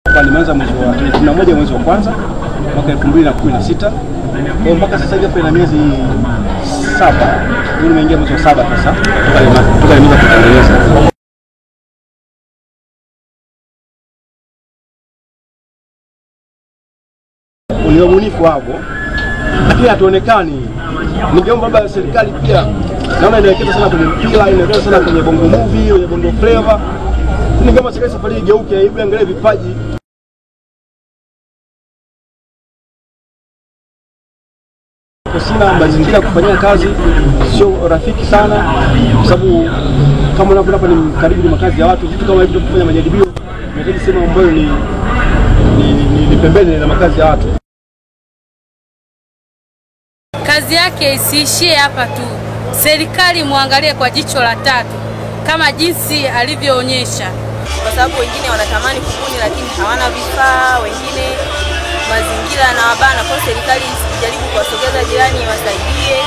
Hapa nimeanza mwezi wa 11 mwezi wa kwanza mwaka 2016. Kwa mpaka sasa hivi hapa ina miezi 7. Mimi nimeingia mwezi wa 7 sasa. Toka nimeanza kutengeneza. Ni ubunifu hapo. Lakini hatuonekani. Ningeomba baba serikali pia naona inawekeza sana kwenye mpira, inawekeza sana kwenye bongo movie, kwenye bongo flavor. Ningeomba serikali safari igeuke, hivi angalie vipaji. Sina mazingira kufanyia kazi, sio rafiki sana kwa sababu kama unaona hapa ni karibu na makazi ya watu, vitu kama hivi kufanya majaribio inahitaji sema ambayo ni pembeni na makazi ya watu. Kazi yake isiishie hapa tu. Serikali muangalie kwa jicho la tatu kama jinsi alivyoonyesha, kwa sababu wengine wanatamani kubuni lakini hawana vifaa, wengine mazingira na wabana. Kwa serikali isijaribu kuwasogeza jirani, wasaidie.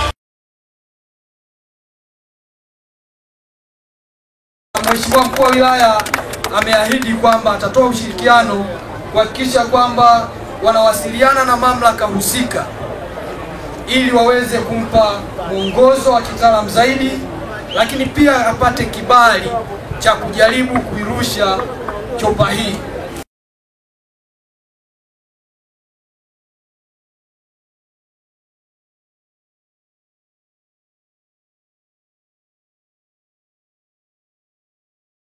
Mheshimiwa Mkuu wa Wilaya ameahidi kwamba atatoa ushirikiano kuhakikisha kwamba wanawasiliana na mamlaka husika ili waweze kumpa mwongozo wa kitaalamu zaidi, lakini pia apate kibali cha kujaribu kuirusha chopa hii.